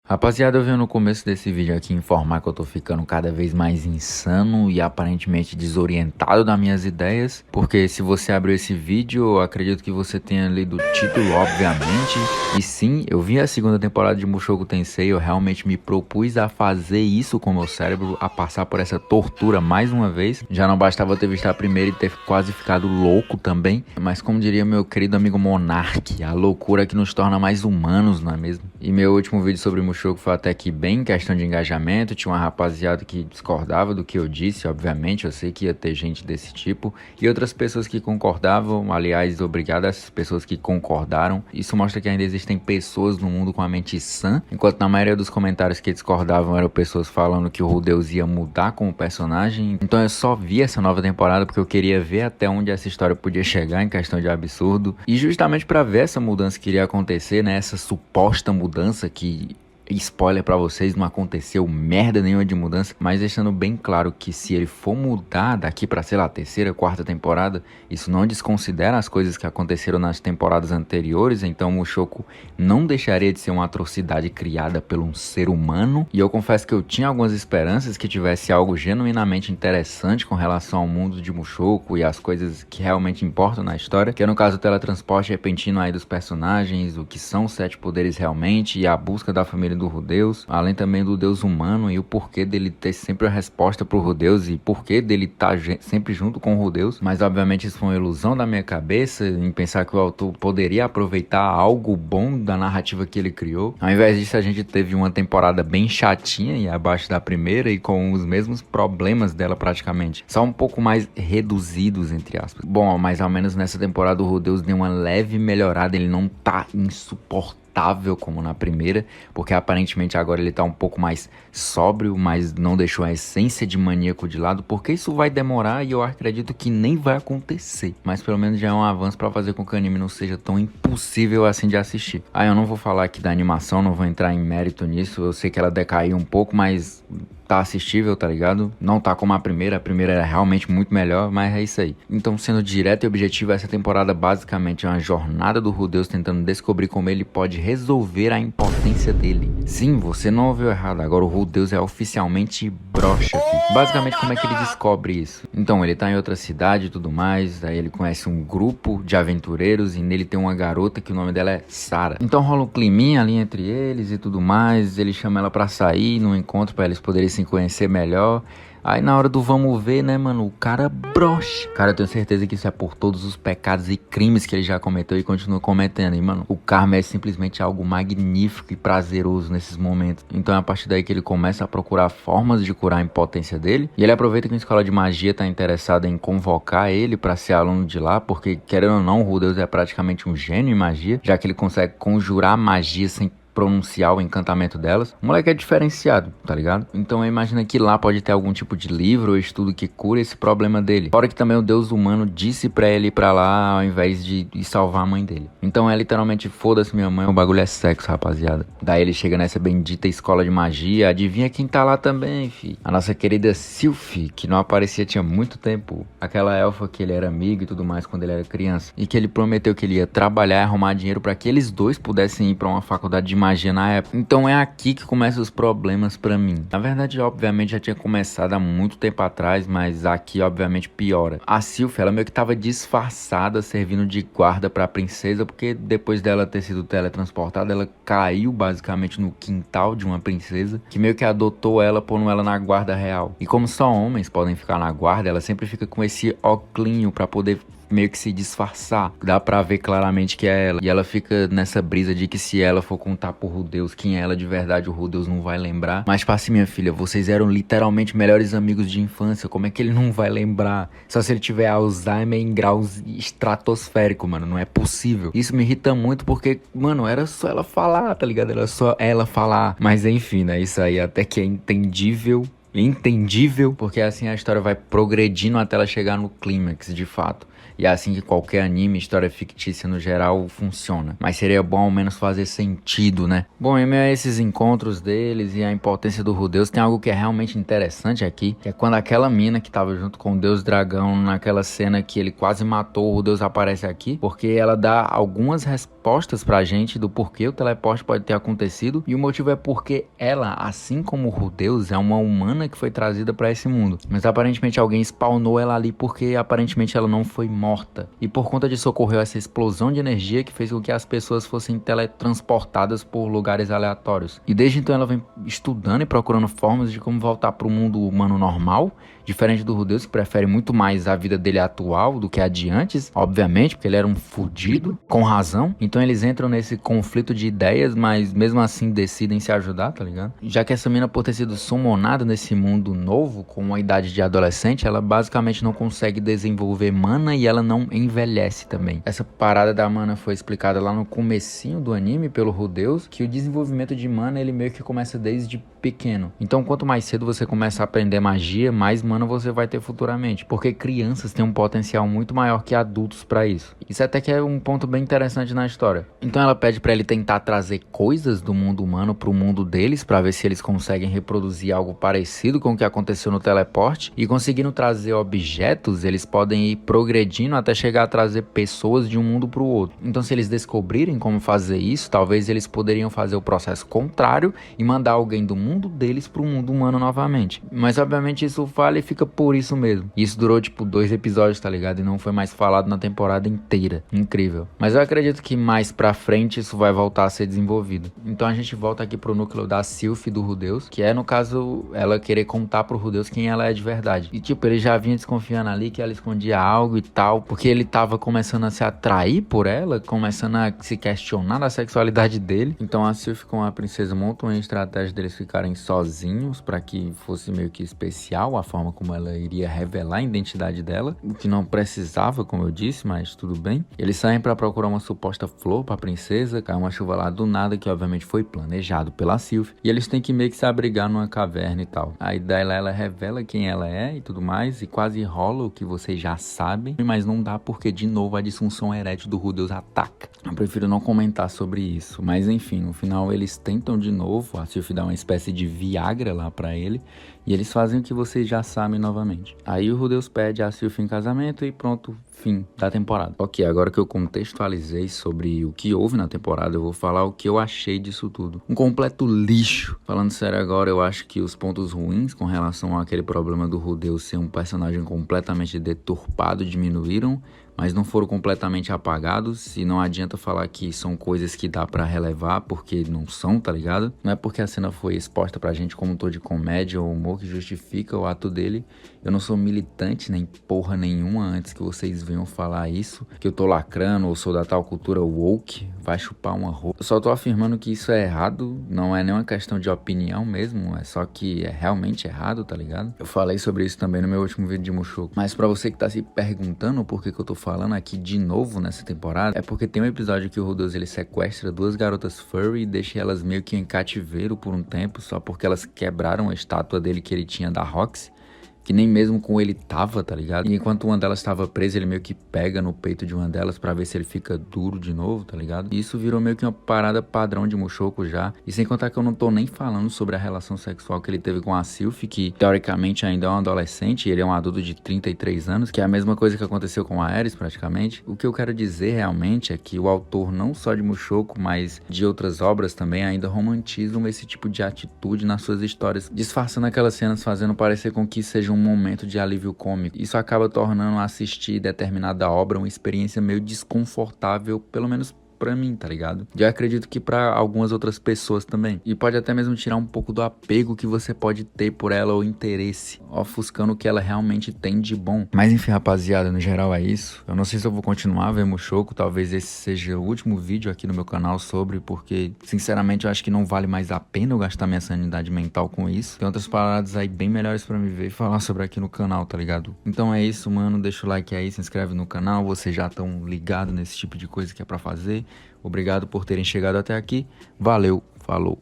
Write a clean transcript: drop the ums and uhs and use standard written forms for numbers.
Rapaziada, eu venho no começo desse vídeo aqui informar que eu tô ficando cada vez mais insano e aparentemente desorientado das minhas ideias, porque se você abriu esse vídeo, eu acredito que você tenha lido o título, obviamente, e sim, eu vi a segunda temporada de Mushoku Tensei, eu realmente me propus a fazer isso com o meu cérebro, a passar por essa tortura mais uma vez. Já não bastava eu ter visto a primeira e ter quase ficado louco também, mas como diria meu querido amigo Monark, a loucura que nos torna mais humanos, não é mesmo? E meu último vídeo sobre Mushoku foi até que bem em questão de engajamento, tinha uma rapaziada que discordava do que eu disse, obviamente, eu sei que ia ter gente desse tipo, e outras pessoas que concordavam, aliás, obrigado a essas pessoas que concordaram. Isso mostra que ainda existem pessoas no mundo com a mente sã, enquanto na maioria dos comentários que discordavam eram pessoas falando que o Rudeus ia mudar como personagem. Então eu só vi essa nova temporada porque eu queria ver até onde essa história podia chegar em questão de absurdo, e justamente para ver essa mudança que iria acontecer, né, essa suposta mudança que, spoiler pra vocês, não aconteceu merda nenhuma de mudança, mas deixando bem claro que se ele for mudar daqui pra, sei lá, terceira, quarta temporada, isso não desconsidera as coisas que aconteceram nas temporadas anteriores, então Mushoku não deixaria de ser uma atrocidade criada por um ser humano, e eu confesso que eu tinha algumas esperanças que tivesse algo genuinamente interessante com relação ao mundo de Mushoku e as coisas que realmente importam na história, que é no caso o teletransporte repentino aí dos personagens, o que são os 7 poderes realmente, e a busca da família do Rudeus, além também do Deus humano e o porquê dele ter sempre a resposta pro Rudeus e porquê dele estar sempre junto com o Rudeus. Mas obviamente isso foi uma ilusão da minha cabeça em pensar que o autor poderia aproveitar algo bom da narrativa que ele criou. Ao invés disso, a gente teve uma temporada bem chatinha e abaixo da primeira e com os mesmos problemas dela praticamente, só um pouco mais reduzidos, entre aspas. Bom, mas ao menos nessa temporada o Rudeus deu uma leve melhorada, ele não tá insuportável como na primeira, porque aparentemente agora ele tá um pouco mais sóbrio, mas não deixou a essência de maníaco de lado, porque isso vai demorar e eu acredito que nem vai acontecer, mas pelo menos já é um avanço para fazer com que o anime não seja tão impossível assim de assistir. Eu não vou falar aqui da animação, não vou entrar em mérito nisso, eu sei que ela decaiu um pouco, mas tá assistível, tá ligado? Não tá como a primeira era realmente muito melhor, mas é isso aí. Então, sendo direto e objetivo, essa temporada basicamente é uma jornada do Rudeus tentando descobrir como ele pode resolver a impotência dele. Sim, você não ouviu errado, agora o Rudeus é oficialmente broxa, filho. Basicamente, como é que ele descobre isso? Então, ele tá em outra cidade e tudo mais, aí ele conhece um grupo de aventureiros e nele tem uma garota que o nome dela é Sarah. Então rola um climinha ali entre eles e tudo mais, ele chama ela pra sair num encontro pra eles poderem se conhecer melhor. Aí na hora do vamos ver, né, mano, o cara brocha. Cara, eu tenho certeza que isso é por todos os pecados e crimes que ele já cometeu e continua cometendo. E, mano, o karma é simplesmente algo magnífico e prazeroso nesses momentos. Então é a partir daí que ele começa a procurar formas de curar a impotência dele. E ele aproveita que a escola de magia tá interessada em convocar ele pra ser aluno de lá, porque, querendo ou não, o Rudeus é praticamente um gênio em magia, já que ele consegue conjurar magia sem pronunciar o encantamento delas. O moleque é diferenciado, tá ligado? Então imagina que lá pode ter algum tipo de livro ou estudo que cura esse problema dele. Fora que também o Deus humano disse pra ele ir pra lá ao invés de salvar a mãe dele. Então é literalmente foda-se minha mãe, o bagulho é sexo, rapaziada. Daí ele chega nessa bendita escola de magia, adivinha quem tá lá também, fi? A nossa querida Sylphie, que não aparecia tinha muito tempo. Aquela elfa que ele era amigo e tudo mais quando ele era criança. E que ele prometeu que ele ia trabalhar e arrumar dinheiro pra que eles dois pudessem ir pra uma faculdade de magia na época. Então é aqui que começam os problemas pra mim. Na verdade, obviamente já tinha começado há muito tempo atrás, mas aqui obviamente piora. A Sylphie, ela meio que tava disfarçada servindo de guarda pra princesa, porque depois dela ter sido teletransportada, ela caiu basicamente no quintal de uma princesa, que meio que adotou ela, pondo ela na guarda real. E como só homens podem ficar na guarda, ela sempre fica com esse oclinho pra poder meio que se disfarçar. Dá pra ver claramente que é ela. E ela fica nessa brisa de que se ela for contar pro Rudeus quem é ela de verdade, o Rudeus não vai lembrar. Mas tipo assim, minha filha, vocês eram literalmente melhores amigos de infância. Como é que ele não vai lembrar? Só se ele tiver Alzheimer em graus estratosférico, mano. Não é possível. Isso me irrita muito porque, mano, era só ela falar, tá ligado? Era só ela falar. Mas enfim, né? Isso aí até que é entendível, porque assim a história vai progredindo até ela chegar no clímax, de fato. E é assim que qualquer anime, história fictícia no geral, funciona. Mas seria bom ao menos fazer sentido, né? Bom, em meio a esses encontros deles e a impotência do Rudeus, tem algo que é realmente interessante aqui, que é quando aquela mina que tava junto com o Deus Dragão, naquela cena que ele quase matou, o Rudeus aparece aqui, porque ela dá algumas respostas pra gente do porquê o teleporte pode ter acontecido, e o motivo é porque ela, assim como o Rudeus, é uma humana que foi trazida pra esse mundo. Mas aparentemente alguém spawnou ela ali porque aparentemente ela não foi morta. E por conta disso ocorreu essa explosão de energia que fez com que as pessoas fossem teletransportadas por lugares aleatórios. E desde então ela vem estudando e procurando formas de como voltar pro mundo humano normal, diferente do Rudeus, que prefere muito mais a vida dele atual do que a de antes, obviamente, porque ele era um fudido, com razão. Então eles entram nesse conflito de ideias, mas mesmo assim decidem se ajudar, tá ligado? Já que essa mina, por ter sido summonada nesse mundo novo, com uma idade de adolescente, ela basicamente não consegue desenvolver mana e ela não envelhece também. Essa parada da mana foi explicada lá no comecinho do anime pelo Rudeus, que o desenvolvimento de mana ele meio que começa desde pequeno. Então quanto mais cedo você começa a aprender magia, mais mana você vai ter futuramente, porque crianças têm um potencial muito maior que adultos pra isso. Isso até que é um ponto bem interessante na história. Então ela pede pra ele tentar trazer coisas do mundo humano pro mundo deles, pra ver se eles conseguem reproduzir algo parecido com o que aconteceu no teleporte, e conseguindo trazer objetos, eles podem ir progredindo até chegar a trazer pessoas de um mundo pro outro. Então se eles descobrirem como fazer isso, talvez eles poderiam fazer o processo contrário e mandar alguém do mundo deles pro mundo humano novamente. Mas obviamente isso falha e fica por isso mesmo. E isso durou tipo 2 episódios, tá ligado? E não foi mais falado na temporada inteira. Incrível. Mas eu acredito que mais pra frente isso vai voltar a ser desenvolvido. Então a gente volta aqui pro núcleo da Sylph do Rudeus, que é no caso ela querer contar pro Rudeus quem ela é de verdade. E tipo, ele já vinha desconfiando ali que ela escondia algo e tal, porque ele tava começando a se atrair por ela, começando a se questionar da sexualidade dele. Então a Sylph com a princesa montam uma estratégia deles ficarem sozinhos, pra que fosse meio que especial a forma como ela iria revelar a identidade dela, o que não precisava, como eu disse, mas tudo bem. Eles saem pra procurar uma suposta flor pra princesa, cai uma chuva lá do nada, que obviamente foi planejado pela Sylph, e eles têm que meio que se abrigar numa caverna e tal. Aí daí ela revela quem ela é e tudo mais, e quase rola o que vocês já sabem, mas não dá porque de novo a disfunção erétil do Rudeus ataca. Eu prefiro não comentar sobre isso, mas enfim, no final eles tentam de novo, a Sylph dá uma espécie de Viagra lá pra ele, e eles fazem o que vocês já sabem novamente. Aí o Rudeus pede a Sylph em casamento e pronto, fim da temporada. Ok, agora que eu contextualizei sobre o que houve na temporada, eu vou falar o que eu achei disso tudo. Um completo lixo. Falando sério agora, eu acho que os pontos ruins com relação àquele problema do Rudeus ser um personagem completamente deturpado diminuíram, mas não foram completamente apagados, e não adianta falar que são coisas que dá pra relevar, porque não são, tá ligado? Não é porque a cena foi exposta pra gente como um tom de comédia ou humor que justifica o ato dele. Eu não sou militante nem porra nenhuma antes que vocês venham falar isso, que eu tô lacrando ou sou da tal cultura woke, vai chupar uma roupa. Eu só tô afirmando que isso é errado, não é nenhuma questão de opinião mesmo, é só que é realmente errado, tá ligado? Eu falei sobre isso também no meu último vídeo de Mushoku. Mas pra você que tá se perguntando por que eu tô falando aqui de novo nessa temporada, é porque tem um episódio que o Rudeus ele sequestra 2 garotas furry e deixa elas meio que em cativeiro por um tempo, só porque elas quebraram a estátua dele que ele tinha da Roxy, que nem mesmo com ele tava, tá ligado? E enquanto uma delas tava presa, ele meio que pega no peito de uma delas pra ver se ele fica duro de novo, tá ligado? E isso virou meio que uma parada padrão de Mushoku já. E sem contar que eu não tô nem falando sobre a relação sexual que ele teve com a Sylph, que teoricamente ainda é um adolescente, e ele é um adulto de 33 anos, que é a mesma coisa que aconteceu com a Ares praticamente. O que eu quero dizer realmente é que o autor, não só de Mushoku, mas de outras obras também, ainda romantizam esse tipo de atitude nas suas histórias, disfarçando aquelas cenas, fazendo parecer com que seja um momento de alívio cômico. Isso acaba tornando assistir determinada obra uma experiência meio desconfortável, pelo menos pra mim, tá ligado? E eu acredito que pra algumas outras pessoas também. E pode até mesmo tirar um pouco do apego que você pode ter por ela ou interesse, ofuscando o que ela realmente tem de bom. Mas enfim, rapaziada, no geral é isso. Eu não sei se eu vou continuar a ver Mushoku, talvez esse seja o último vídeo aqui no meu canal sobre, porque sinceramente eu acho que não vale mais a pena eu gastar minha sanidade mental com isso. Tem outras paradas aí bem melhores pra me ver e falar sobre aqui no canal, tá ligado? Então é isso, mano, deixa o like aí, se inscreve no canal, vocês já estão ligados nesse tipo de coisa que é pra fazer. Obrigado por terem chegado até aqui. Valeu, falou.